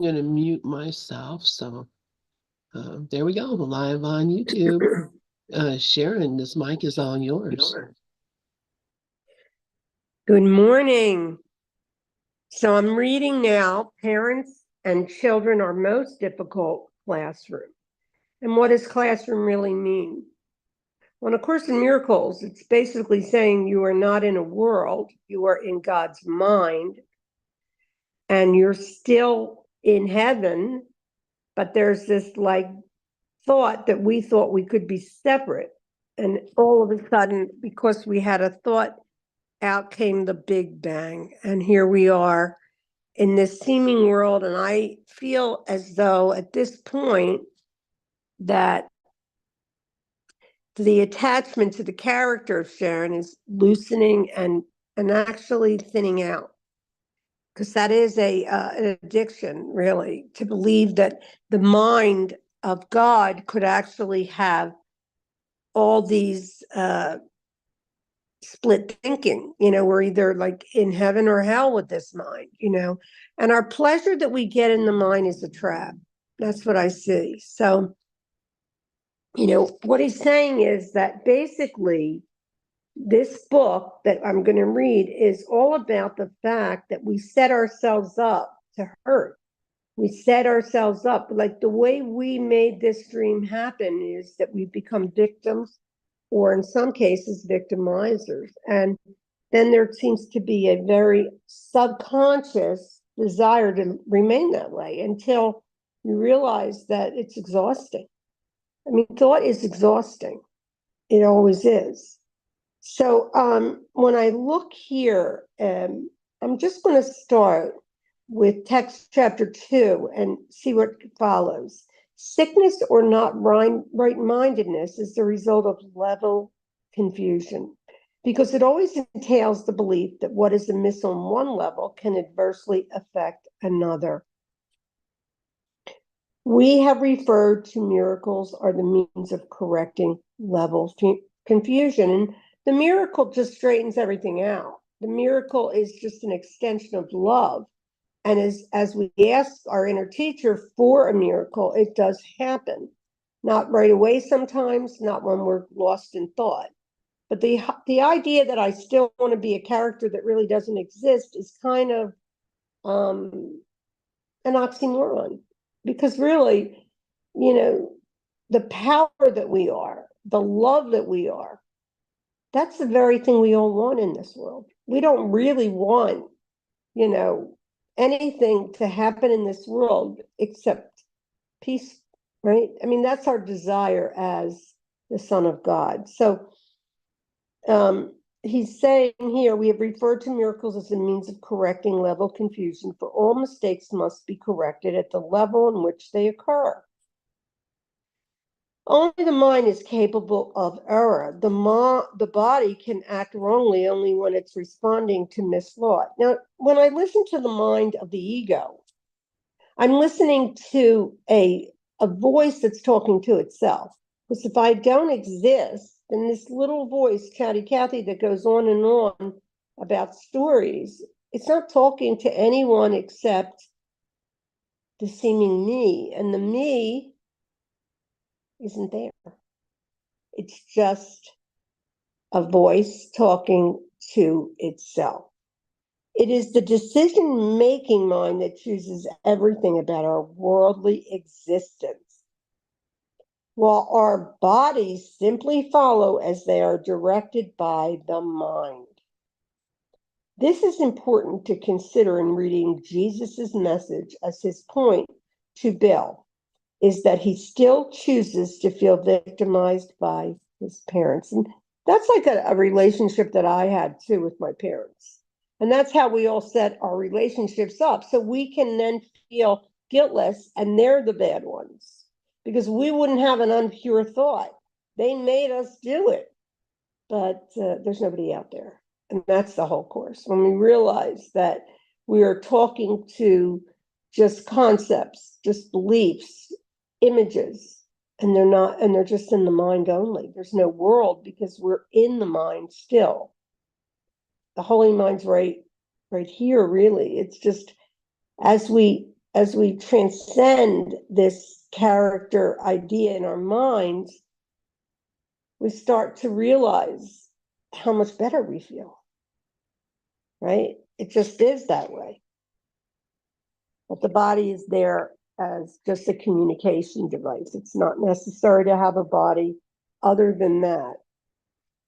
I'm going to mute myself. So there we go, live on YouTube. Sharon, this mic is all yours. Good morning. So I'm reading now, Parents and Children Are Most Difficult Classroom. And what does classroom really mean? Well, in A Course in Miracles, it's basically saying you are not in a world, you are in God's mind, and you're still in heaven, but there's this thought that we thought we could be separate. And all of a sudden, because we had a thought, out came the Big Bang. And here we are in this seeming world. And I feel as though at this point that the attachment to the character of Sharon is loosening and actually thinning out. Because that is an addiction, really, to believe that the mind of God could actually have all these split thinking. We're either like in heaven or hell with this mind, and our pleasure that we get in the mind is a trap. That's what I see. So, what he's saying is that basically this book that I'm going to read is all about the fact that we set ourselves up to hurt. We set ourselves up. Like the way we made this dream happen is that we become victims, or in some cases, victimizers. And then there seems to be a very subconscious desire to remain that way until you realize that it's exhausting. I mean, thought is exhausting. It always is. So when I look here, I'm just going to start with text chapter 2 and see what follows. Sickness or not right-mindedness is the result of level confusion, because it always entails the belief that what is amiss on one level can adversely affect another. We have referred to miracles are the means of correcting level confusion, and the miracle just straightens everything out. The miracle is just an extension of love. And as we ask our inner teacher for a miracle, it does happen. Not right away sometimes, not when we're lost in thought. But the idea that I still want to be a character that really doesn't exist is kind of an oxymoron. Because really, the power that we are, the love that we are, that's the very thing we all want in this world. We don't really want, anything to happen in this world except peace, right? I mean, that's our desire as the Son of God. So he's saying here, we have referred to miracles as a means of correcting level confusion, for all mistakes must be corrected at the level in which they occur. Only the mind is capable of error. The body can act wrongly only when it's responding to misthought. Now, when I listen to the mind of the ego, I'm listening to a voice that's talking to itself. Because if I don't exist, then this little voice, Chatty Cathy, that goes on and on about stories, it's not talking to anyone except the seeming me. And the me isn't there. It's just a voice talking to itself. It is the decision-making mind that chooses everything about our worldly existence, while our bodies simply follow as they are directed by the mind. This is important to consider in reading Jesus's message, as his point to Bill is that he still chooses to feel victimized by his parents. And that's like a relationship that I had too with my parents. And that's how we all set our relationships up. So we can then feel guiltless and they're the bad ones because we wouldn't have an unpure thought. They made us do it, but there's nobody out there. And that's the whole course. When we realize that we are talking to just concepts, just beliefs, images, and they're just in the mind only. There's no world because we're in the mind still. The holy mind's right here, really. It's just as we as we transcend this character idea in our minds, we start to realize how much better we feel, right? It just is that way. But the body is there as just a communication device. It's not necessary to have a body other than that.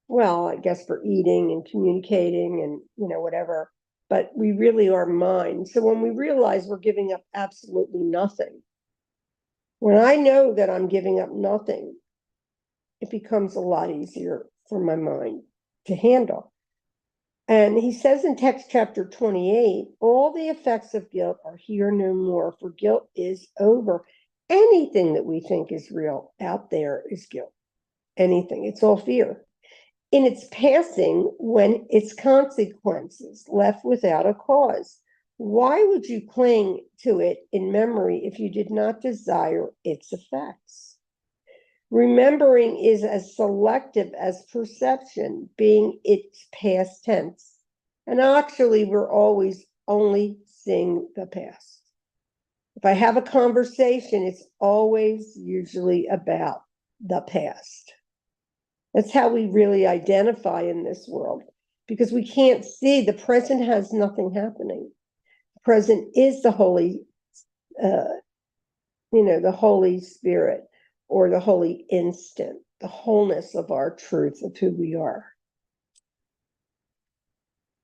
Well, I guess for eating and communicating and, whatever. But we really are mind. So when we realize we're giving up absolutely nothing, when I know that I'm giving up nothing, it becomes a lot easier for my mind to handle. And he says in text chapter 28, all the effects of guilt are here no more, for guilt is over. Anything that we think is real out there is guilt. Anything. It's all fear. In its passing, when its consequences left without a cause. Why would you cling to it in memory if you did not desire its effects? Remembering is as selective as perception, being its past tense. And actually, we're always only seeing the past. If I have a conversation, it's always usually about the past. That's how we really identify in this world, because we can't see the present has nothing happening. The present is the Holy, the Holy Spirit, or the holy instant, the wholeness of our truth of who we are.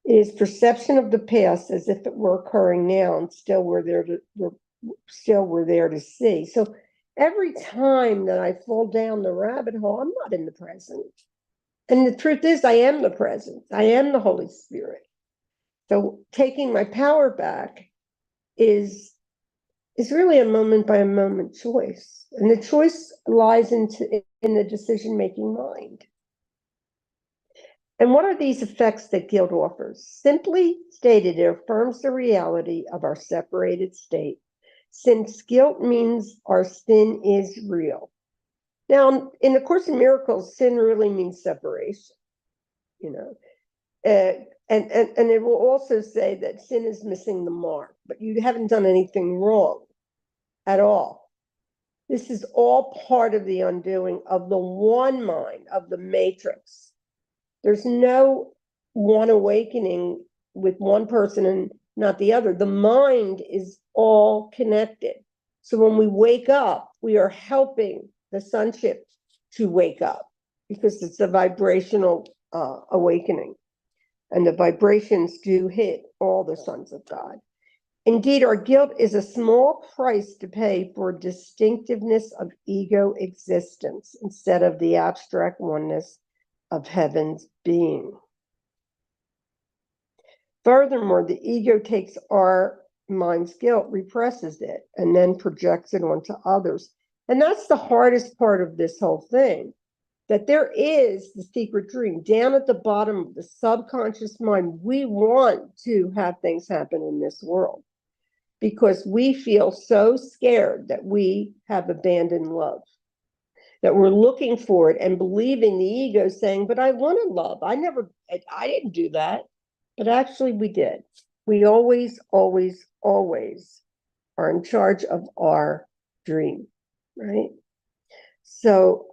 It is perception of the past as if it were occurring now, and still we're there to see. So every time that I fall down the rabbit hole, I'm not in the present. And the truth is, I am the present. I am the Holy Spirit. So taking my power back is really a moment by moment choice. And the choice lies in the decision-making mind. And what are these effects that guilt offers? Simply stated, it affirms the reality of our separated state, since guilt means our sin is real. Now, in the Course in Miracles, sin really means separation, and it will also say that sin is missing the mark, but you haven't done anything wrong at all. This is all part of the undoing of the one mind, of the matrix. There's no one awakening with one person and not the other. The mind is all connected. So when we wake up, we are helping the sonship to wake up, because it's a vibrational awakening. And the vibrations do hit all the sons of God. Indeed, our guilt is a small price to pay for distinctiveness of ego existence instead of the abstract oneness of heaven's being. Furthermore, the ego takes our mind's guilt, represses it, and then projects it onto others. And that's the hardest part of this whole thing, that there is the secret dream down at the bottom of the subconscious mind. We want to have things happen in this world because we feel so scared that we have abandoned love, that we're looking for it and believing the ego saying, but I wanted love. I didn't do that. But actually we did. We always, always, always are in charge of our dream, right? So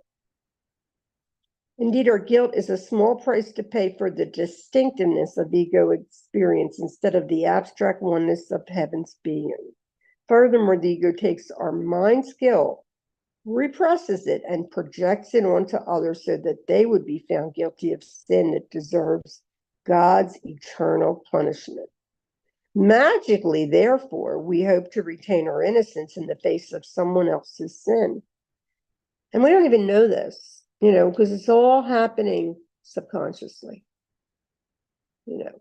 indeed, our guilt is a small price to pay for the distinctiveness of ego experience instead of the abstract oneness of heaven's being. Furthermore, the ego takes our mind's guilt, represses it, and projects it onto others so that they would be found guilty of sin that deserves God's eternal punishment. Magically, therefore, we hope to retain our innocence in the face of someone else's sin. And we don't even know this, because it's all happening subconsciously. I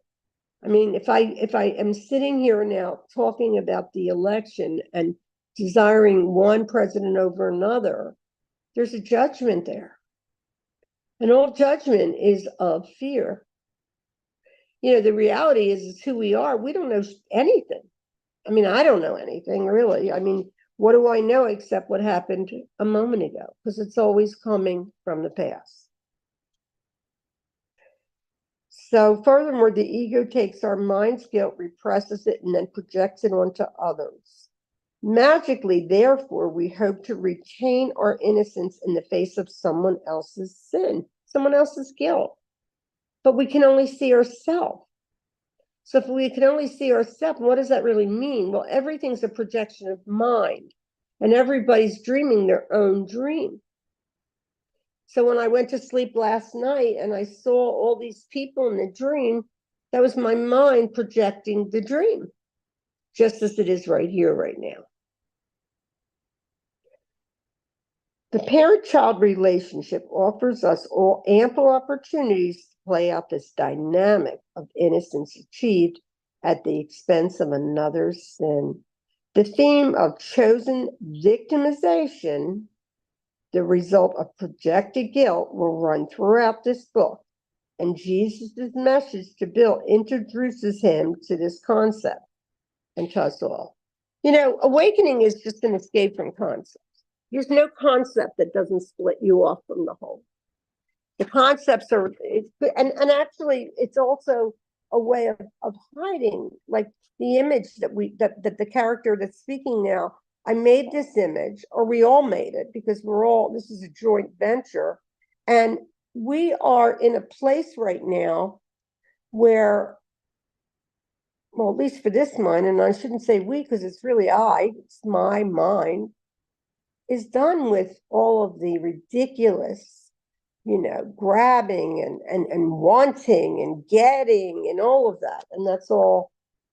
mean, if I am sitting here now talking about the election and desiring one president over another, there's a judgment there. And all judgment is of fear. The reality is who we are. We don't know anything. I mean, I don't know anything really. I mean, what do I know except what happened a moment ago? Because it's always coming from the past. So furthermore, the ego takes our mind's guilt, represses it, and then projects it onto others. Magically, therefore, we hope to retain our innocence in the face of someone else's sin, someone else's guilt. But we can only see ourselves. So if we can only see ourselves, what does that really mean? Well, everything's a projection of mind, and everybody's dreaming their own dream. So when I went to sleep last night and I saw all these people in the dream, that was my mind projecting the dream, just as it is right here, right now. The parent-child relationship offers us all ample opportunities to play out this dynamic of innocence achieved at the expense of another's sin. The theme of chosen victimization, the result of projected guilt, will run throughout this book, and Jesus' message to Bill introduces him to this concept and to us all. You know, awakening is just an escape from concepts. There's no concept that doesn't split you off from the whole. The concepts are, and actually, it's also a way of hiding, like the image that the character that's speaking now. I made this image, or we all made it, because this is a joint venture, and we are in a place right now where, well, at least for this mind, and I shouldn't say we because it's really it's my mind, is done with all of the ridiculous, grabbing and wanting and getting and all of that. And that's all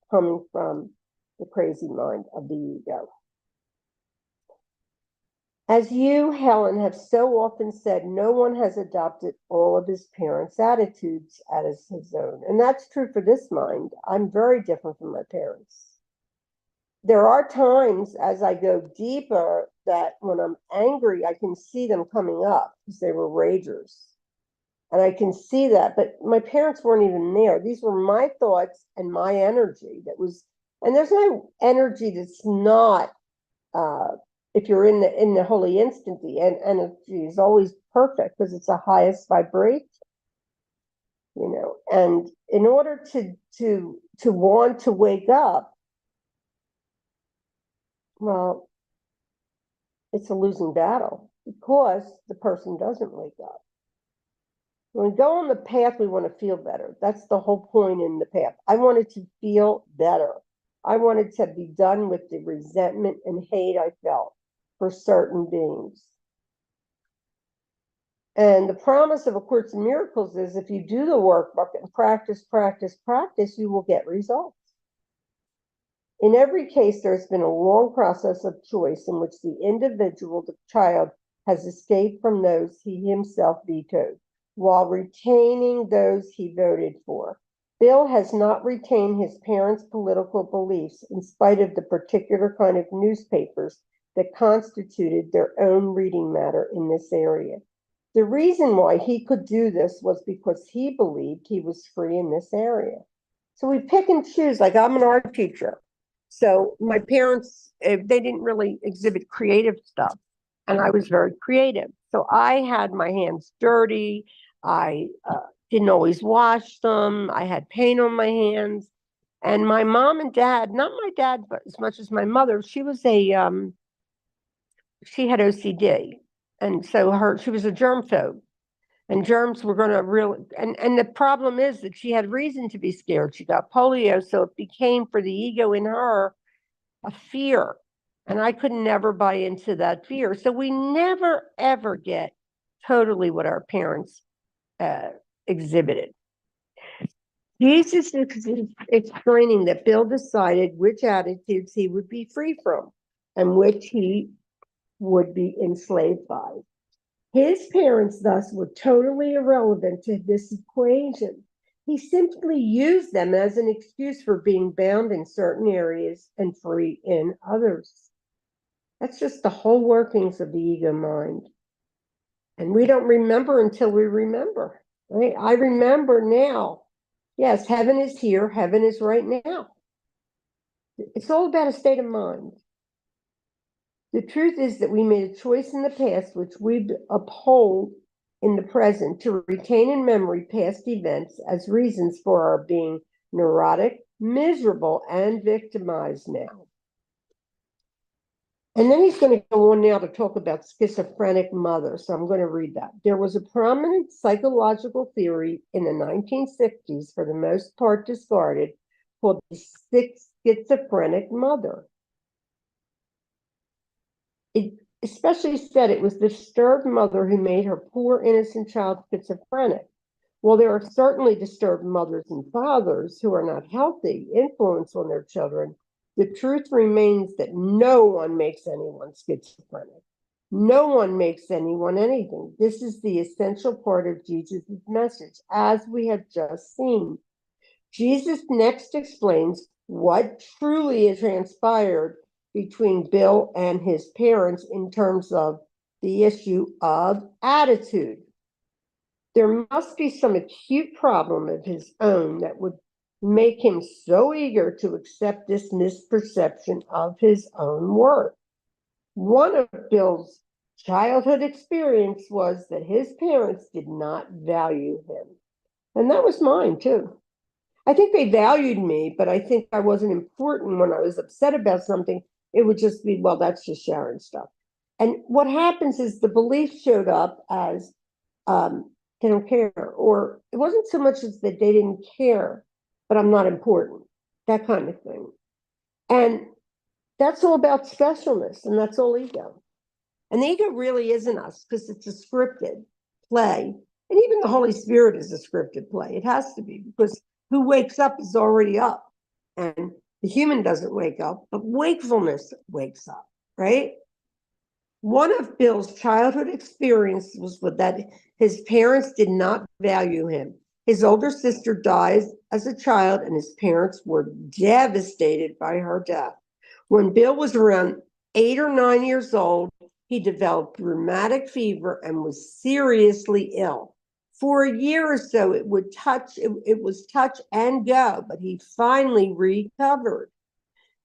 coming from the crazy mind of the ego. As you, Helen, have so often said, no one has adopted all of his parents' attitudes as his own. And that's true for this mind. I'm very different from my parents. There are times as I go deeper that when I'm angry, I can see them coming up because they were ragers. And I can see that, but my parents weren't even there. These were my thoughts and my energy and there's no energy that's not, if you're in the holy instant, the energy is always perfect because it's the highest vibration, and in order to want to wake up, well, it's a losing battle because the person doesn't wake up. When we go on the path, we want to feel better. That's the whole point in the path. I wanted to feel better. I wanted to be done with the resentment and hate I felt for certain beings. And the promise of A Course in Miracles is if you do the work and practice, you will get results. In every case, there's been a long process of choice in which the individual, the child, has escaped from those he himself vetoed, while retaining those he voted for. Bill has not retained his parents' political beliefs in spite of the particular kind of newspapers that constituted their own reading matter in this area. The reason why he could do this was because he believed he was free in this area. So we pick and choose, like I'm an art teacher. So my parents, they didn't really exhibit creative stuff, and I was very creative. So I had my hands dirty. I didn't always wash them. I had paint on my hands. And my mom and dad, not my dad, but as much as my mother, she was she had OCD. And so she was a germphobe. And germs were going to really, and the problem is that she had reason to be scared. She got polio, so it became for the ego in her a fear. And I could never buy into that fear. So we never, ever get totally what our parents exhibited. Jesus is explaining that Bill decided which attitudes he would be free from and which he would be enslaved by. His parents, thus, were totally irrelevant to this equation. He simply used them as an excuse for being bound in certain areas and free in others. That's just the whole workings of the ego mind. And we don't remember until we remember. Right? I remember now. Yes, heaven is here. Heaven is right now. It's all about a state of mind. The truth is that we made a choice in the past which we uphold in the present to retain in memory past events as reasons for our being neurotic, miserable, and victimized now. And then he's going to go on now to talk about schizophrenic mother. So I'm going to read that. There was a prominent psychological theory in the 1960s, for the most part discarded, called the schizophrenic mother. It especially said it was the disturbed mother who made her poor, innocent child schizophrenic. While there are certainly disturbed mothers and fathers who are not healthy influence on their children, the truth remains that no one makes anyone schizophrenic. No one makes anyone anything. This is the essential part of Jesus' message, as we have just seen. Jesus next explains what truly transpired between Bill and his parents in terms of the issue of attitude. There must be some acute problem of his own that would make him so eager to accept this misperception of his own worth. One of Bill's childhood experience was that his parents did not value him. And that was mine too. I think they valued me, but I think I wasn't important. When I was upset about something, it would just be, well, that's just Sharon stuff. And what happens is the belief showed up as they don't care, or it wasn't so much as that they didn't care, but I'm not important, that kind of thing. And that's all about specialness, and that's all ego. And the ego really isn't us, because it's a scripted play. And even the Holy Spirit is a scripted play. It has to be, because who wakes up is already up. And the human doesn't wake up, but wakefulness wakes up, right? One of Bill's childhood experiences was that his parents did not value him. His older sister died as a child, and his parents were devastated by her death. When Bill was around 8 or 9 years old, he developed rheumatic fever and was seriously ill. For a year or so, it was touch and go, but he finally recovered.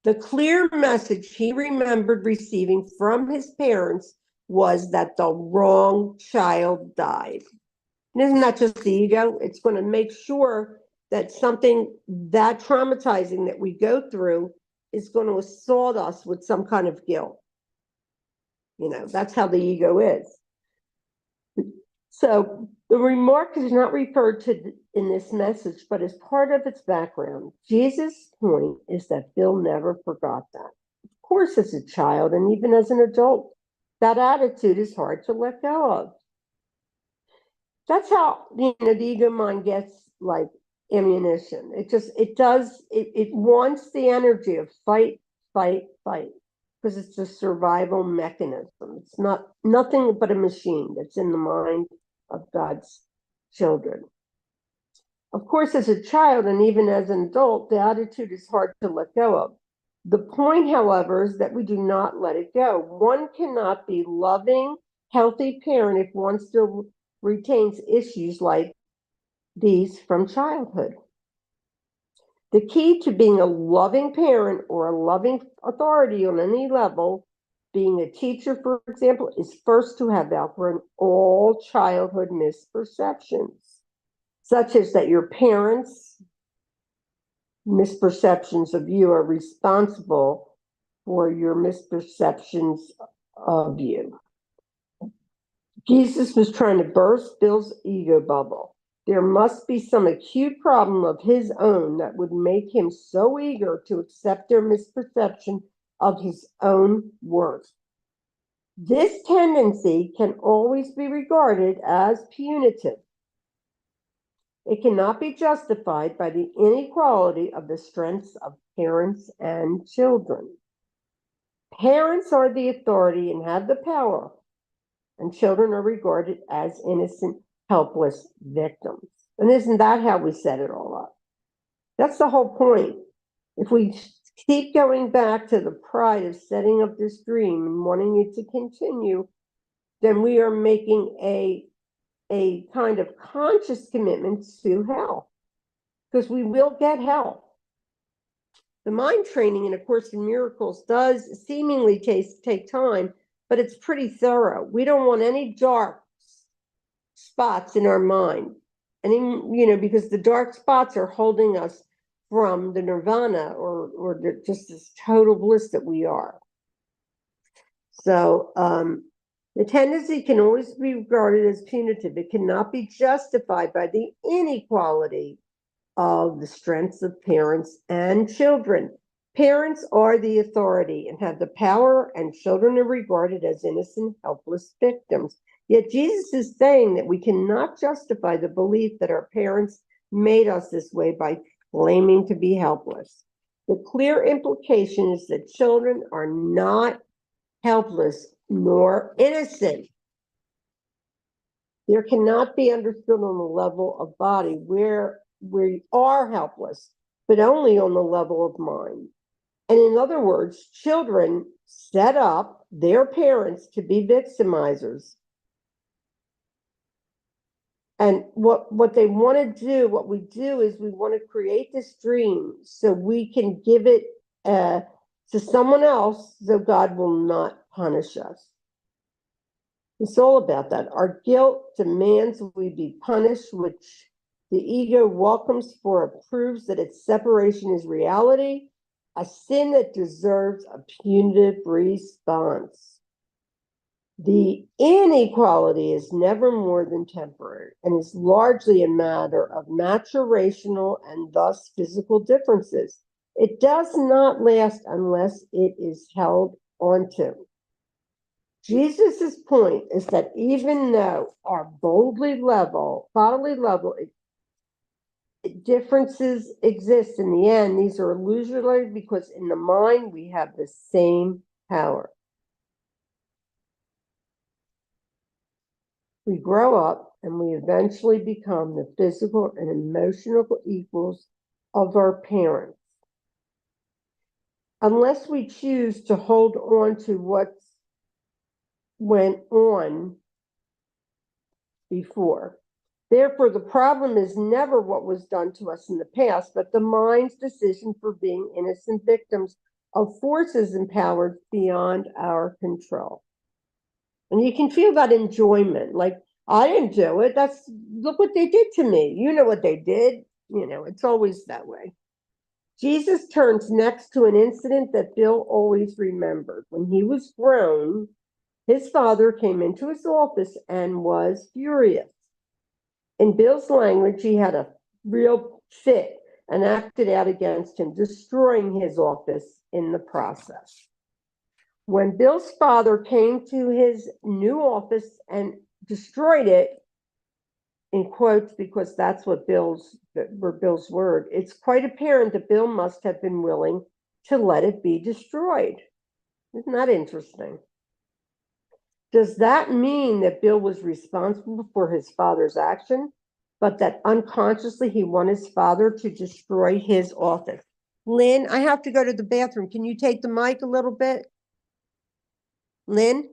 The clear message he remembered receiving from his parents was that the wrong child died. And isn't that just the ego? It's going to make sure that something that traumatizing that we go through is going to assault us with some kind of guilt. You know, that's how the ego is. So the remark is not referred to in this message, but as part of its background. Jesus' point is that Bill never forgot that. Of course, as a child and even as an adult, that attitude is hard to let go of. That's how, the ego mind gets like ammunition. It wants the energy of fight, fight, fight, because it's a survival mechanism. It's nothing but a machine that's in the mind of God's children. Of course, as a child and even as an adult, the attitude is hard to let go of. The point, however, is that we do not let it go. One cannot be loving, healthy parent if one still retains issues like these from childhood. The key to being a loving parent or a loving authority on any level, being a teacher, for example, is first to have outgrown all childhood misperceptions, such as that your parents' misperceptions of you are responsible for your misperceptions of you. Jesus was trying to burst Bill's ego bubble. There must be some acute problem of his own that would make him so eager to accept their misperception of his own worth. This tendency can always be regarded as punitive. It cannot be justified by the inequality of the strengths of parents and children. Parents are the authority and have the power, and children are regarded as innocent, helpless victims. And isn't that how we set it all up? That's the whole point. If we keep going back to the pride of setting up this dream and wanting it to continue, then we are making a kind of conscious commitment to hell, because we will get hell. The mind training in A Course in Miracles does seemingly take time, but it's pretty thorough. We don't want any dark spots in our mind. And because the dark spots are holding us from the nirvana or just this total bliss that we are. So the tendency can always be regarded as punitive. It cannot be justified by the inequality of the strengths of parents and children. Parents are the authority and have the power, and children are regarded as innocent, helpless victims. Yet Jesus is saying that we cannot justify the belief that our parents made us this way by claiming to be helpless. The clear implication is that children are not helpless nor innocent. There cannot be understood on the level of body where we are helpless, but only on the level of mind. And in other words, children set up their parents to be victimizers. And what they want to do, what we do is we want to create this dream so we can give it to someone else so God will not punish us. It's all about that. Our guilt demands we be punished, which the ego welcomes, for it proves that its separation is reality, a sin that deserves a punitive response. The inequality is never more than temporary and is largely a matter of maturational and thus physical differences. It does not last unless it is held onto. Jesus' point is that even though our bodily level differences exist, in the end, these are illusory because in the mind we have the same power. We grow up and we eventually become the physical and emotional equals of our parents. Unless we choose to hold on to what went on before. Therefore, the problem is never what was done to us in the past, but the mind's decision for being innocent victims of forces and powers beyond our control. And you can feel that enjoyment, like, I didn't do it. Look what they did to me. You know what they did. It's always that way. Jesus turns next to an incident that Bill always remembered. When he was grown, his father came into his office and was furious. In Bill's language, he had a real fit and acted out against him, destroying his office in the process. When Bill's father came to his new office and destroyed it, in quotes, because that's what Bill's word, it's quite apparent that Bill must have been willing to let it be destroyed. Isn't that interesting? Does that mean that Bill was responsible for his father's action, but that unconsciously he wanted his father to destroy his office? Lynn, I have to go to the bathroom. Can you take the mic a little bit? Lynn?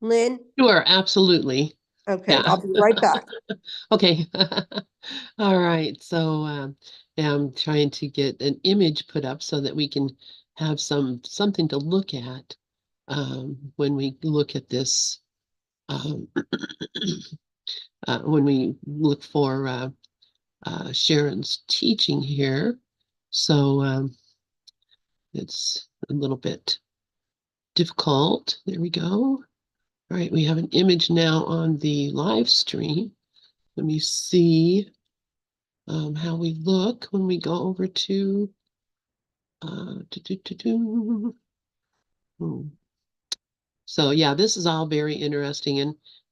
Lynn? Sure, absolutely. Okay, Yeah. I'll be right back. Okay. All right. So yeah, I'm trying to get an image put up so that we can have something to look at when we look at this, um, when we look for Sharon's teaching here. So it's a little bit difficult. There we go. All right, we have an image now on the live stream. Let me see how we look when we go over to hmm. So yeah, this is all very interesting,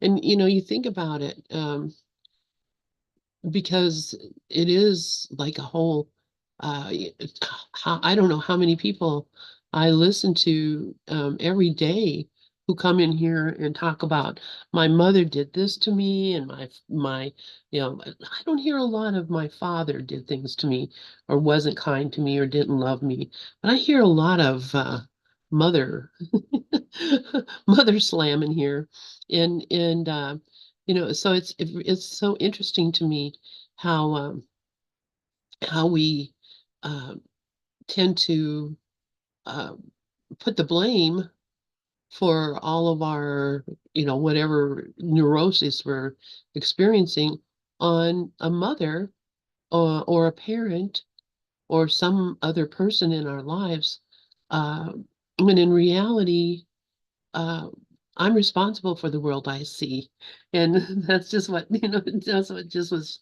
and you think about it, because it is like a whole I don't know how many people I listen to every day who come in here and talk about my mother did this to me, and my I don't hear a lot of my father did things to me or wasn't kind to me or didn't love me, but I hear a lot of mother mother slam in here, and so it's so interesting to me how we uh, tend to uh, put the blame for all of our, whatever neurosis we're experiencing on a mother or a parent or some other person in our lives. when in reality, uh, I'm responsible for the world I see. And that's just what, that's what just was,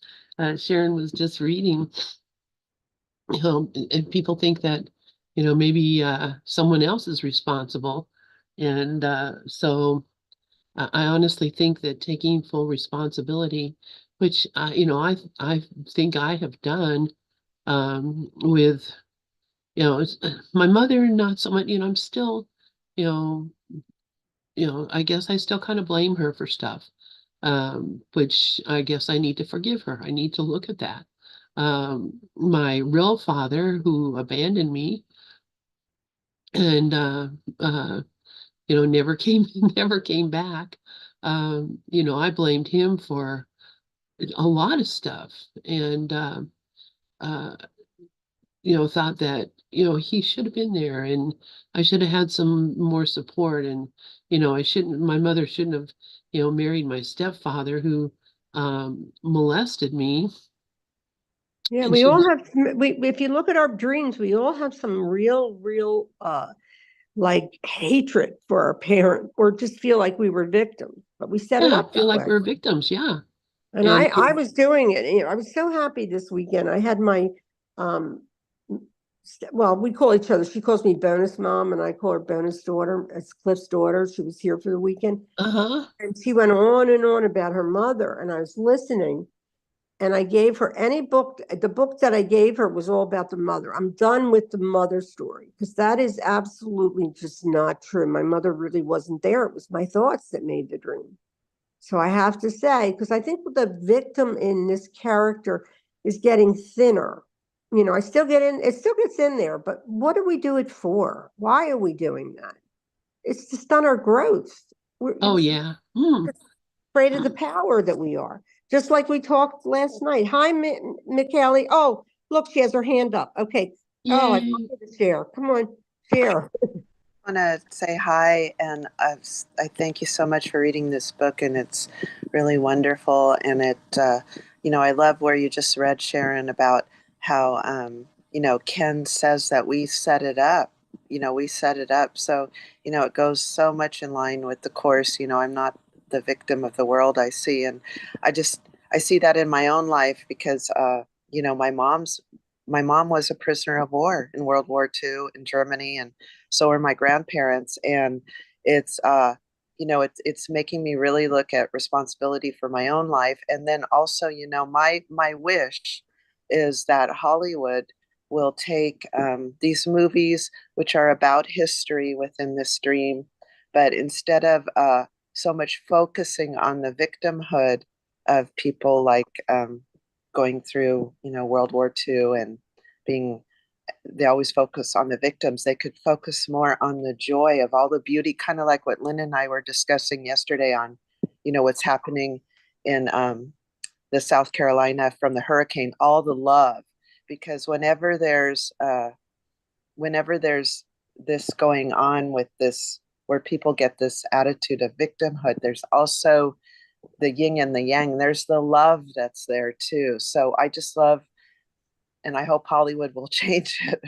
Sharon was just reading. And people think that, maybe someone else is responsible. And so I honestly think that taking full responsibility, which, I think I have done with, my mother, not so much, I'm still, you know, I guess I still kind of blame her for stuff, which I guess I need to forgive her. I need to look at that. My real father, who abandoned me and never came never came back. I blamed him for a lot of stuff, and uh, thought that, he should have been there, and I should have had some more support, and my mother shouldn't have, married my stepfather who molested me, Yeah, and we she all was, have, if you look at our dreams, we all have some real, like hatred for our parent, or just feel like we were victims, but we set it yeah, up feel that like way. we were victims, yeah, And and I was doing it. I was so happy this weekend. I had my, um, well, we call each other. She calls me bonus mom, and I call her bonus daughter. It's Cliff's daughter. She was here for the weekend, uh-huh. and she went on and on about her mother, and I was listening. And I gave her any book. The book that I gave her was all about the mother. I'm done with the mother story because that is absolutely just not true. My mother really wasn't there. It was my thoughts that made the dream. So I have to say, because I think the victim in this character is getting thinner. I still get in, it still gets in there, but what do we do it for? Why are we doing that? It's to stunt our growth. Oh It's yeah. Hmm. afraid of the power that we are. Just like we talked last night. Hi, Michaeli. Oh, look, she has her hand up. Okay. Oh, I want Yay. you to share. Come on, share. Want to say hi, and I thank you so much for reading this book, and it's really wonderful. And I love where you just read, Sharon, about how Ken says that we set it up. We set it up. So it goes so much in line with the course. I'm not the victim of the world I see, and I just I see that in my own life because my mom was a prisoner of war in World War II in Germany, and so are my grandparents. And it's it's making me really look at responsibility for my own life. And then also, my wish is that Hollywood will take these movies which are about history within this dream, but instead of so much focusing on the victimhood of people like going through World War II and being, they always focus on the victims. They could focus more on the joy of all the beauty, kind of like what Lynn and I were discussing yesterday on, what's happening in the South Carolina from the hurricane, all the love. Because whenever there's this going on with this, where people get this attitude of victimhood, there's also the yin and the yang. There's the love that's there too. So I just love, and I hope Hollywood will change it,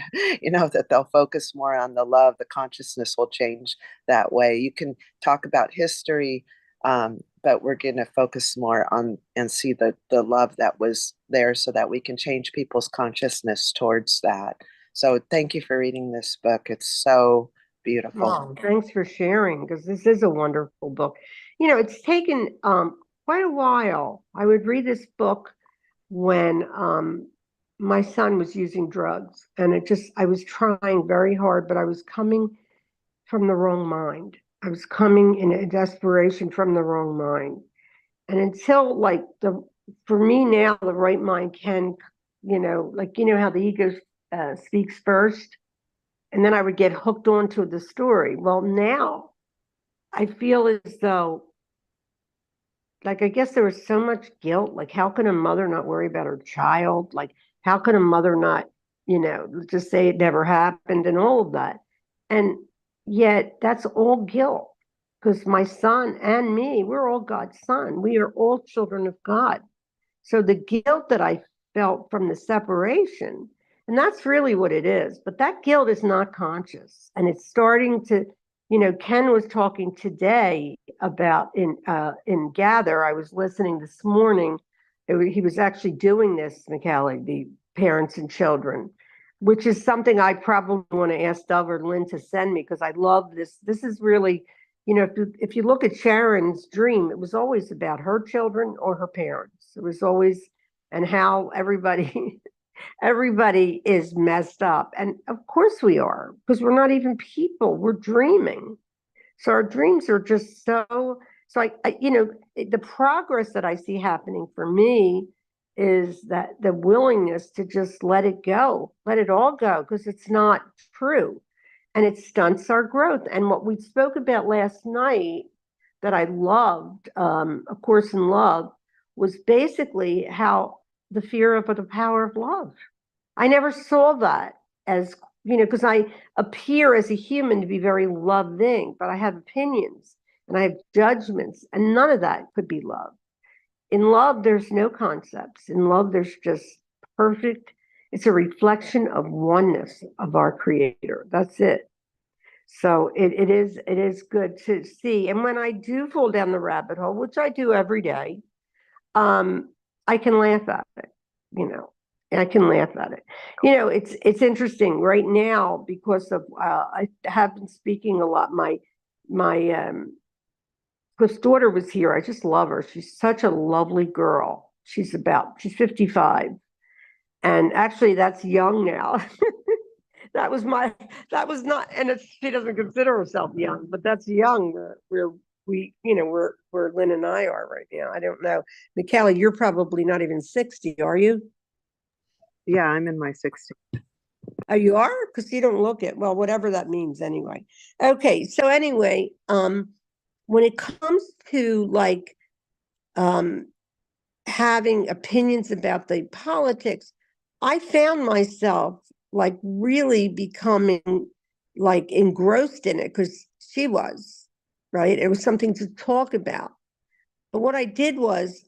that they'll focus more on the love. The consciousness will change that way. You can talk about history, but we're going to focus more on and see the love that was there so that we can change people's consciousness towards that. So thank you for reading this book. It's so beautiful. Oh, thanks for sharing because this is a wonderful book. It's taken quite a while. I would read this book when my son was using drugs, and I was trying very hard, but I was coming from the wrong mind. I was coming in a desperation from the wrong mind. And until like for me now, the right mind can, like, how the ego speaks first. And then I would get hooked onto the story. Well, now I feel as though, like, I guess there was so much guilt. Like, how can a mother not worry about her child? Like, how can a mother not, just say it never happened and all of that? And yet, that's all guilt because my son and me, we're all God's son. We are all children of God. So the guilt that I felt from the separation And that's really what it is. But that guilt is not conscious. And it's starting to, Ken was talking today about in Gather. I was listening this morning. He was actually doing this, McCallie, the parents and children, which is something I probably want to ask Dove or Lynn to send me because I love this. This is really, if you look at Sharon's dream, it was always about her children or her parents. It was always, and how everybody everybody is messed up. And of course we are, because we're not even people, we're dreaming. So our dreams are just so the progress that I see happening for me is that the willingness to just let it go, let it all go, because it's not true and it stunts our growth. And what we spoke about last night that I loved, A Course in Love, was basically how the fear of the power of love. I never saw that as, because I appear as a human to be very loving, but I have opinions and I have judgments, and none of that could be love. In love, there's no concepts. In love, there's just perfect, it's a reflection of oneness of our creator. That's it. So it is good to see. And when I do fall down the rabbit hole, which I do every day, um, I can laugh at it, you know. I can laugh at it. It's interesting right now because of I have been speaking a lot. My Cliff's daughter was here. I just love her. She's such a lovely girl. She's 55. And actually that's young now. that was my that was not, and she doesn't consider herself young, but that's young where Lynn and I are right now. I don't know. McCallie, you're probably not even 60, are you? Yeah, I'm in my 60s. Oh, you are? Because you don't look it. Well, whatever that means anyway. Okay, so anyway, when it comes to like um having opinions about the politics, I found myself like really becoming like engrossed in it because she was, right? It was something to talk about. But what I did was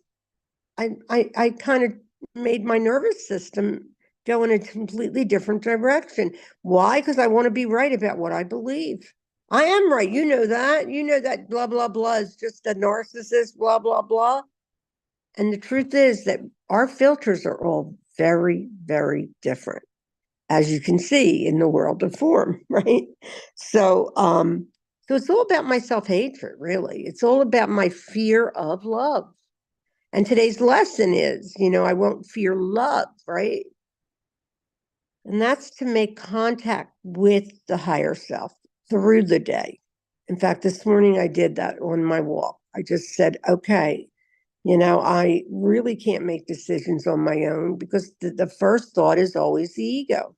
I kind of made my nervous system go in a completely different direction. Why? Because I want to be right about what I believe. I am right. You know that. You know that blah, blah, blah is just a narcissist, blah, blah, blah. And the truth is that our filters are all very, very different, as you can see in the world of form, right? So it's all about my self-hatred, really. It's all about my fear of love. And today's lesson is, I won't fear love, right? And that's to make contact with the higher self through the day. In fact, this morning I did that on my walk. I just said, okay, I really can't make decisions on my own because the first thought is always the ego.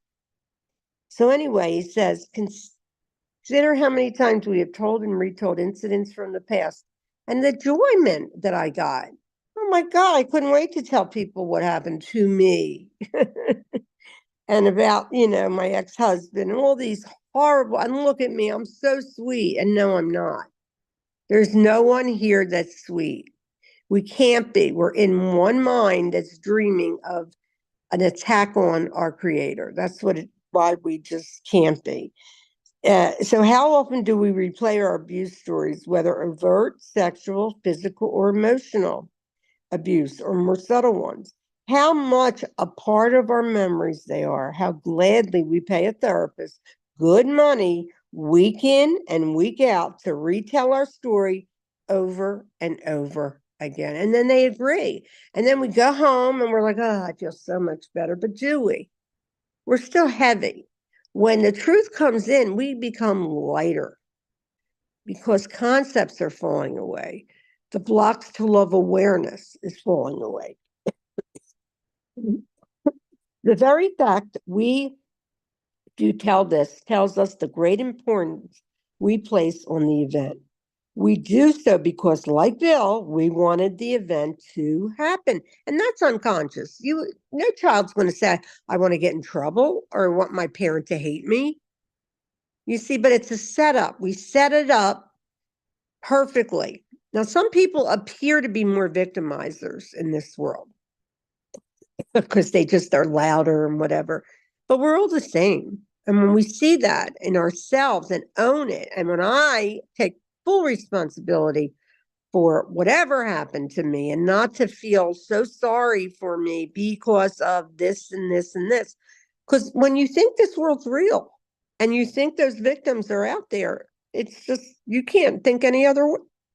So anyway, he says, consider how many times we have told and retold incidents from the past and the enjoyment that I got. Oh my God, I couldn't wait to tell people what happened to me and about, my ex-husband and all these horrible, and look at me, I'm so sweet. And no, I'm not. There's no one here that's sweet. We can't be. We're in one mind that's dreaming of an attack on our creator. That's why we just can't be. So how often do we replay our abuse stories, whether overt, sexual, physical, or emotional abuse, or more subtle ones? How much a part of our memories they are, how gladly we pay a therapist good money week in and week out to retell our story over and over again. And then they agree. And then we go home and we're like, oh, I feel so much better. But do we? We're still heavy. When the truth comes in, we become lighter because concepts are falling away. The blocks to love awareness is falling away. The very fact we do tell this tells us the great importance we place on the event. We do so because, like Bill, we wanted the event to happen. And that's unconscious. No child's going to say, I want to get in trouble or I want my parent to hate me. You see, but it's a setup. We set it up perfectly. Now, some people appear to be more victimizers in this world because they just are louder and whatever. but we're all the same. And when we see that in ourselves and own it, and when I take full responsibility for whatever happened to me and not to feel so sorry for me because of this and this and this. Because when you think this world's real and you think those victims are out there, it's just, you can't think any other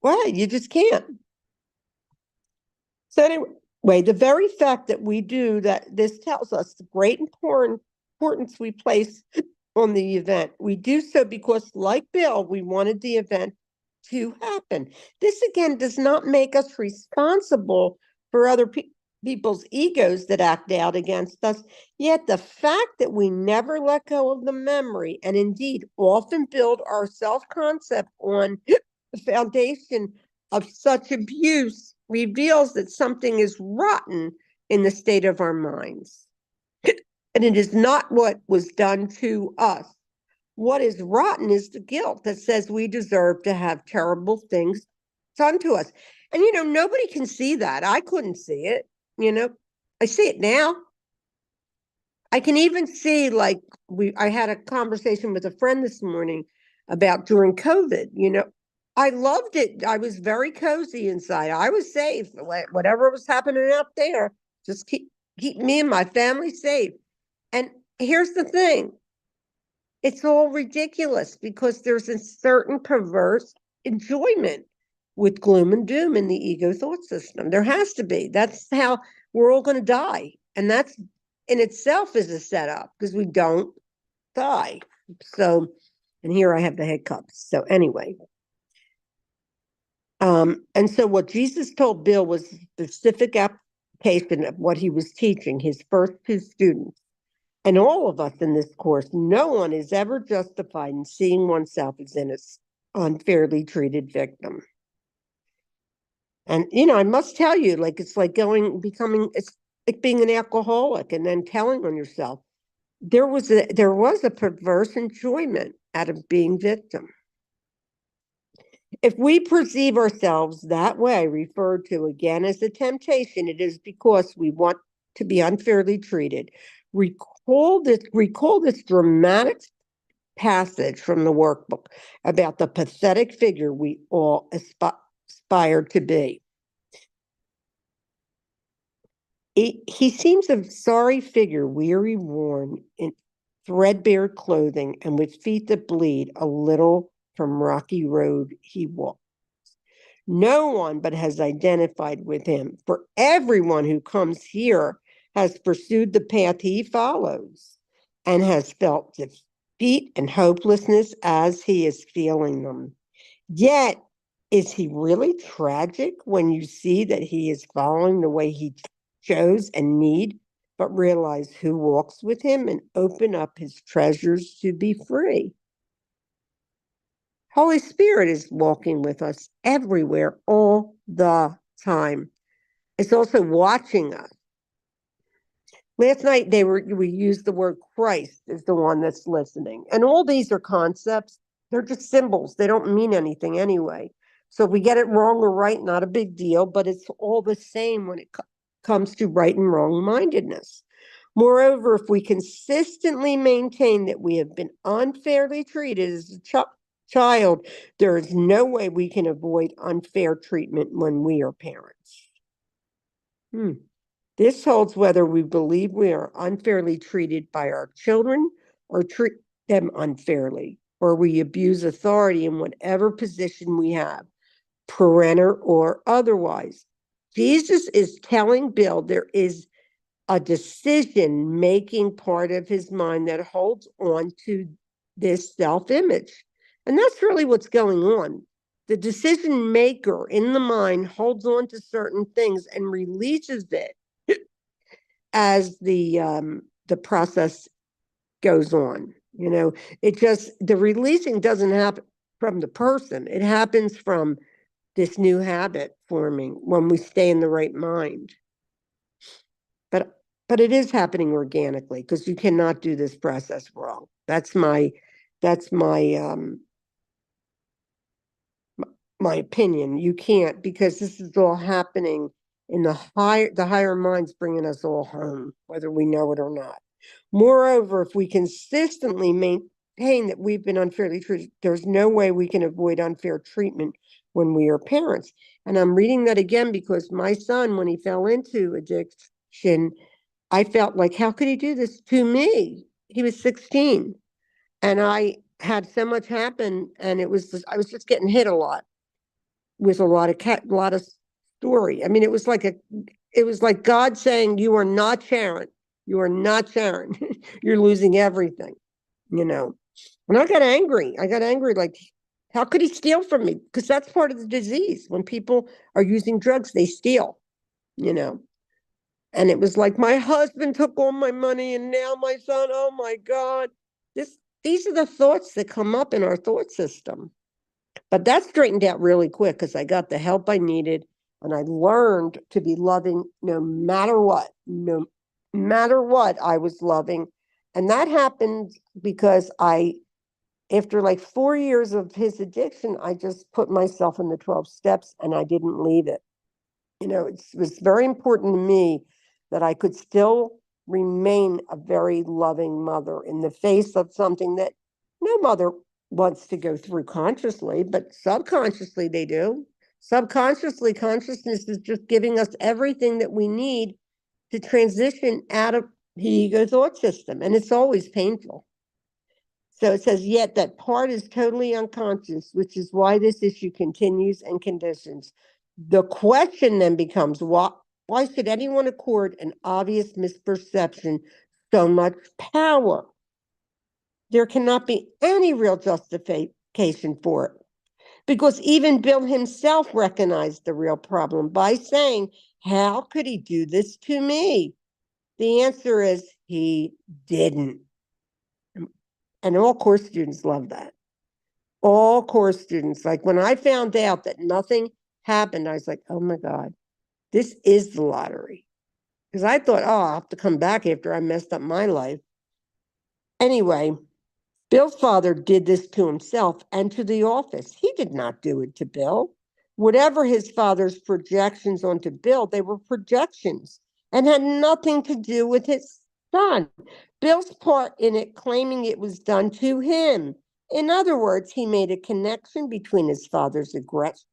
way. You just can't. So anyway, the very fact that we do that, this tells us the great importance we place on the event. We do so because, like Bill, we wanted the event to happen. This again does not make us responsible for other people's egos that act out against us. Yet the fact that we never let go of the memory and indeed often build our self-concept on the foundation of such abuse reveals that something is rotten in the state of our minds. And it is not what was done to us. What is rotten is the guilt that says we deserve to have terrible things done to us. And, nobody can see that. I couldn't see it. I see it now. I can even see, like, I had a conversation with a friend this morning about during COVID, I loved it. I was very cozy inside. I was safe. Whatever was happening out there, just keep me and my family safe. And here's the thing. It's all ridiculous because there's a certain perverse enjoyment with gloom and doom in the ego thought system. There has to be. That's how we're all going to die. And that's in itself is a setup because we don't die. So, and here I have the hiccups. So anyway. And so what Jesus told Bill was specific application of what he was teaching his first two students. And all of us in this course, no one is ever justified in seeing oneself as an unfairly treated victim. And, I must tell you, like, it's like it's like being an alcoholic and then telling on yourself. There was a perverse enjoyment out of being victim. If we perceive ourselves that way, referred to again as a temptation, it is because we want to be unfairly treated. Recall this dramatic passage from the workbook about the pathetic figure we all aspire to be. He seems a sorry figure, weary, worn, in threadbare clothing, and with feet that bleed a little from rocky road he walks. No one but has identified with him, for everyone who comes here has pursued the path he follows and has felt defeat and hopelessness as he is feeling them. Yet, is he really tragic when you see that he is following the way he chose and need, but realize who walks with him and open up his treasures to be free? Holy Spirit is walking with us everywhere all the time. It's also watching us. Last night we used the word Christ as the one that's listening. And all these are concepts. They're just symbols. They don't mean anything anyway. So if we get it wrong or right, not a big deal, but it's all the same when it comes to right and wrong mindedness. Moreover, if we consistently maintain that we have been unfairly treated as a child, there is no way we can avoid unfair treatment when we are parents. This holds whether we believe we are unfairly treated by our children or treat them unfairly, or we abuse authority in whatever position we have, parental or otherwise. Jesus is telling Bill there is a decision-making part of his mind that holds on to this self-image. And that's really what's going on. The decision maker in the mind holds on to certain things and releases it as the process goes on. The releasing doesn't happen from the person. It happens from this new habit forming when we stay in the right mind. But it is happening organically because you cannot do this process wrong. That's my my opinion. You can't, because this is all happening in the higher minds bringing us all home, whether we know it or not. Moreover, if we consistently maintain that we've been unfairly treated, there's no way we can avoid unfair treatment when we are parents. And I'm reading that again because my son, when he fell into addiction, I felt like, how could he do this to me? He was 16 and I had so much happen, and I was just getting hit a lot with a lot of story. I mean, it was like God saying, "You are not Sharon. You are not Sharon. You're losing everything." You know. And I got angry. Like, how could he steal from me? Because that's part of the disease. When people are using drugs, they steal. You know. And it was like my husband took all my money, and now my son. Oh my God! These are the thoughts that come up in our thought system. But that straightened out really quick because I got the help I needed and I learned to be loving no matter what. No matter what, I was loving. And that happened because after like 4 years of his addiction, I just put myself in the 12 steps and I didn't leave it. It was very important to me that I could still remain a very loving mother in the face of something that no mother wants to go through consciously, but subconsciously they do. Subconsciously, consciousness is just giving us everything that we need to transition out of the ego thought system, and it's always painful. So it says, yet that part is totally unconscious, which is why this issue continues and conditions. The question then becomes, why should anyone accord an obvious misperception so much power? There cannot be any real justification for it. Because even Bill himself recognized the real problem by saying, how could he do this to me? The answer is he didn't. And all course students love that. All course students. Like when I found out that nothing happened, I was like, oh my God, this is the lottery. Because I thought, oh, I'll have to come back after I messed up my life. Anyway, Bill's father did this to himself and to the office. He did not do it to Bill. Whatever his father's projections onto Bill, they were projections and had nothing to do with his son. Bill's part in it claiming it was done to him. In other words, he made a connection between his father's aggression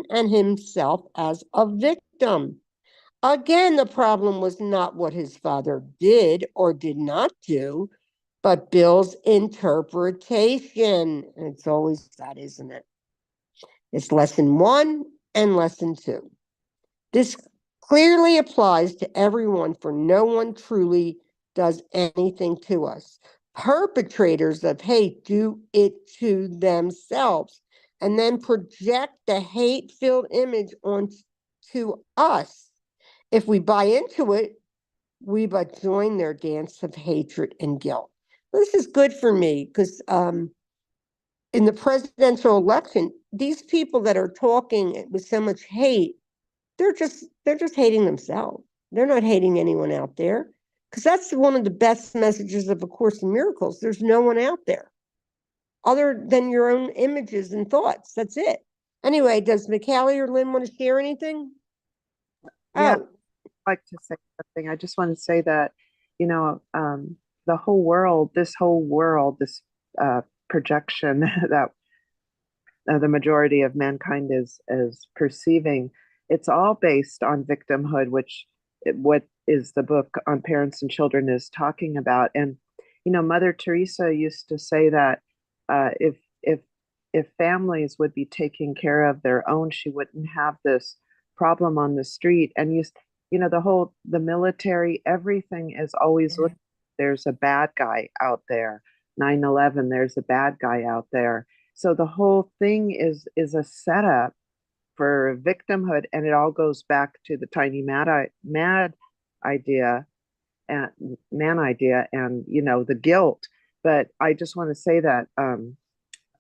and himself as a victim. Again, the problem was not what his father did or did not do, but Bill's interpretation. And it's always that, isn't it? It's lesson 1 and lesson 2. This clearly applies to everyone, for no one truly does anything to us. Perpetrators of hate do it to themselves and then project the hate-filled image onto us. If we buy into it, we but join their dance of hatred and guilt. This is good for me because in the presidential election, these people that are talking with so much hate, they're just hating themselves. They're not hating anyone out there, because that's one of the best messages of A Course in Miracles. There's no one out there other than your own images and thoughts. That's it. Anyway, does McCallie or Lynn want to share anything? Yeah, Oh, I'd like to say something. I just want to say that, you know, the whole world, this projection that the majority of mankind is perceiving, it's all based on victimhood, what is the book on parents and children is talking about. And Mother Teresa used to say that if if families would be taking care of their own, she wouldn't have this problem on the street. And the military, everything is always looking. There's a bad guy out there. 9/11, there's a bad guy out there. So the whole thing is a setup for victimhood, and it all goes back to the tiny mad idea and man idea, and the guilt. But I just want to say that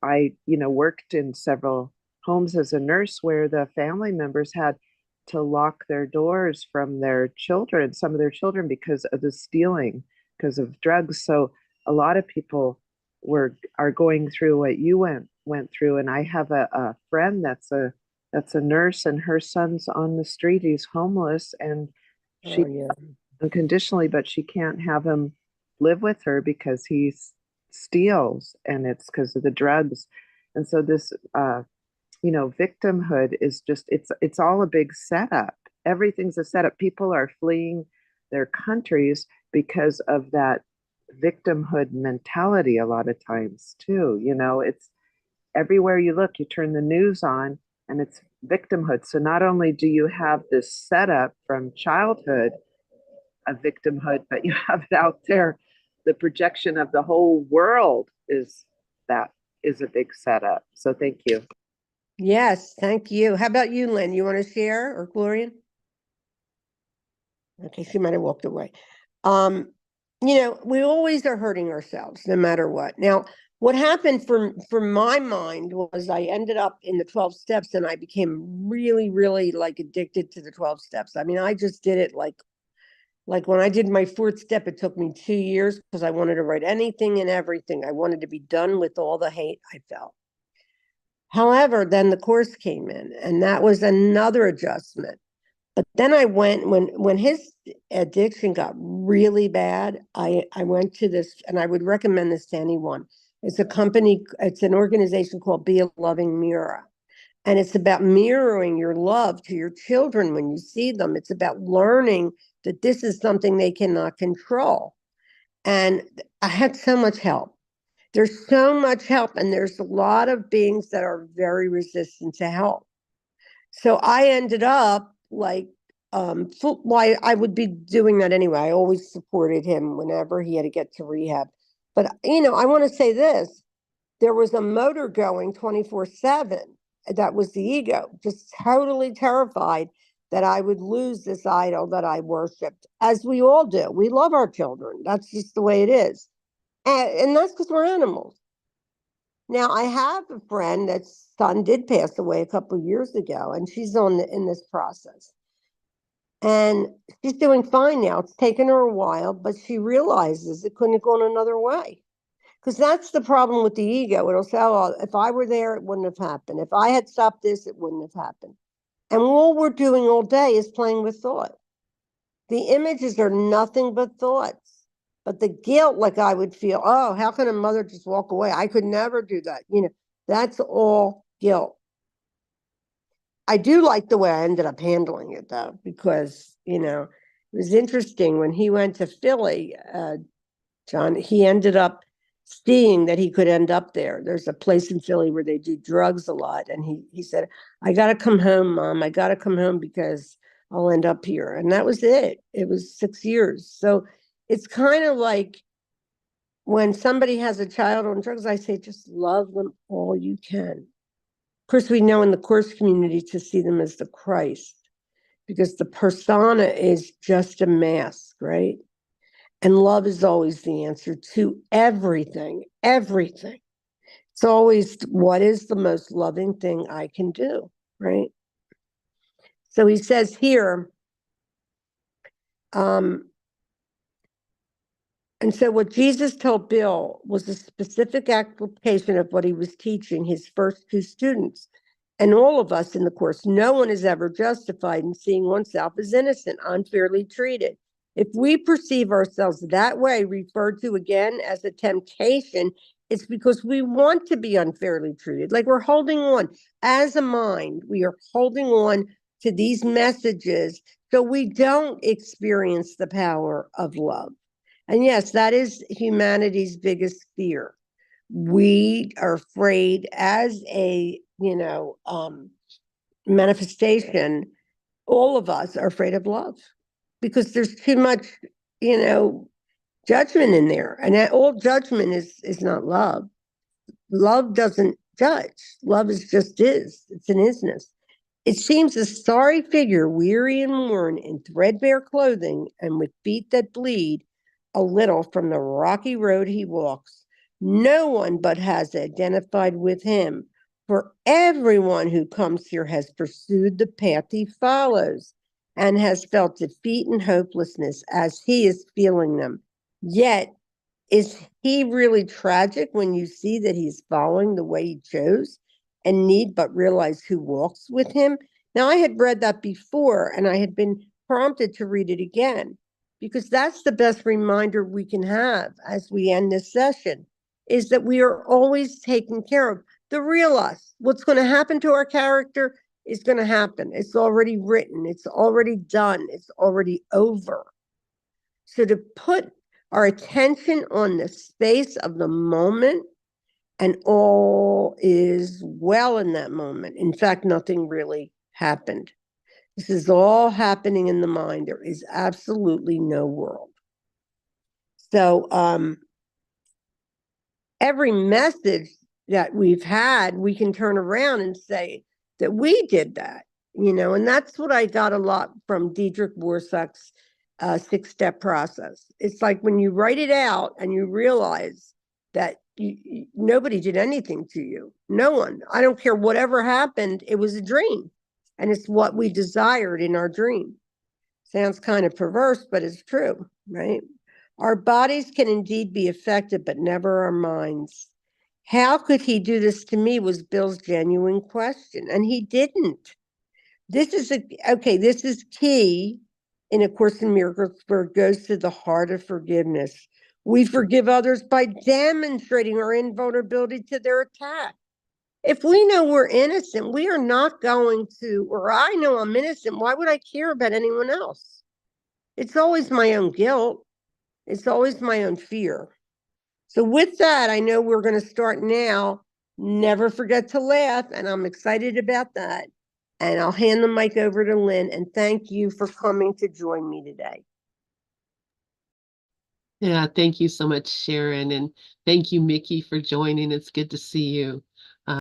I worked in several homes as a nurse where the family members had to lock their doors from some of their children, because of the stealing, because of drugs. So a lot of people are going through what you went through. And I have a friend that's a nurse, and her son's on the street. He's homeless, and oh she yeah. unconditionally, but she can't have him live with her because he steals, and it's because of the drugs. And so this, victimhood is just, it's all a big setup. Everything's a setup. People are fleeing their countries because of that victimhood mentality a lot of times too. It's everywhere you look, you turn the news on and it's victimhood. So not only do you have this setup from childhood of victimhood, but you have it out there. The projection of the whole world that is a big setup. So thank you. Yes, thank you. How about you, Lynn? You want to share, or Gloria? Okay, she might have walked away. We always are hurting ourselves no matter what. Now, what happened for my mind was I ended up in the 12 steps and I became really, really like addicted to the 12 steps. I mean, I just did it like when I did my fourth step, it took me 2 years because I wanted to write anything and everything. I wanted to be done with all the hate I felt. However, then the course came in, and that was another adjustment. But then I went when his addiction got really bad. I went to this, and I would recommend this to anyone. It's an organization called Be a Loving Mirror. And it's about mirroring your love to your children when you see them. It's about learning that this is something they cannot control. And I had so much help. There's so much help, and there's a lot of beings that are very resistant to help. So I ended up like, why I would be doing that anyway. I always supported him whenever he had to get to rehab. But, I want to say this, there was a motor going 24/7. That was the ego, just totally terrified that I would lose this idol that I worshiped, as we all do. We love our children. That's just the way it is. And that's because we're animals. Now, I have a friend that's son did pass away a couple of years ago, and she's in this process. And she's doing fine now. It's taken her a while, but she realizes it couldn't have gone another way. Because that's the problem with the ego. It'll say, oh, if I were there, it wouldn't have happened. If I had stopped this, it wouldn't have happened. And all we're doing all day is playing with thought. The images are nothing but thoughts. But the guilt, like I would feel, oh, how can a mother just walk away? I could never do that. That's all guilt. I do like the way I ended up handling it, though, because, it was interesting when he went to Philly, John, he ended up seeing that he could end up there. There's a place in Philly where they do drugs a lot. And he said, I got to come home, Mom. I got to come home because I'll end up here. And that was it. It was 6 years. So it's kind of like when somebody has a child on drugs, I say, just love them all you can. Of course, we know in the course community to see them as the Christ, because the persona is just a mask, right? And love is always the answer to everything, everything. It's always, what is the most loving thing I can do, right? So he says here, and so what Jesus told Bill was a specific application of what he was teaching his first two students. And all of us in the course, no one is ever justified in seeing oneself as innocent, unfairly treated. If we perceive ourselves that way, referred to again as a temptation, it's because we want to be unfairly treated. Like we're holding on as a mind, we are holding on to these messages so we don't experience the power of love. And yes, that is humanity's biggest fear. We are afraid as a, manifestation, all of us are afraid of love because there's too much, judgment in there. And all judgment is not love. Love doesn't judge. Love is just is. It's an isness. It seems a sorry figure, weary and worn in threadbare clothing and with feet that bleed a little from the rocky road he walks. No one but has identified with him, for everyone who comes here has pursued the path he follows and has felt defeat and hopelessness as he is feeling them. Yet, is he really tragic when you see that he's following the way he chose and need but realize who walks with him? Now, I had read that before and I had been prompted to read it again. because that's the best reminder we can have as we end this session, is that we are always taken care of. The real us, what's going to happen to our character is going to happen. It's already written, it's already done, it's already over. So to put our attention on the space of the moment, and all is well in that moment. In fact, nothing really happened. This is all happening in the mind. There is absolutely no world. So every message that we've had, we can turn around and say that we did that, and that's what I got a lot from Diedrich Borsak's 6-step process. It's like when you write it out and you realize that nobody did anything to you. No one. I don't care whatever happened. It was a dream. And it's what we desired in our dream. Sounds kind of perverse, but it's true, right? Our bodies can indeed be affected, but never our minds. How could he do this to me was Bill's genuine question. And he didn't. This is key in A Course in Miracles, where it goes to the heart of forgiveness. We forgive others by demonstrating our invulnerability to their attack. If we know we're innocent, we are not going to, or I know I'm innocent, why would I care about anyone else? It's always my own guilt. It's always my own fear. So with that, I know we're going to start now. Never forget to laugh, and I'm excited about that. And I'll hand the mic over to Lynn, and thank you for coming to join me today. Yeah, thank you so much, Sharon. And thank you, Mickey, for joining. It's good to see you.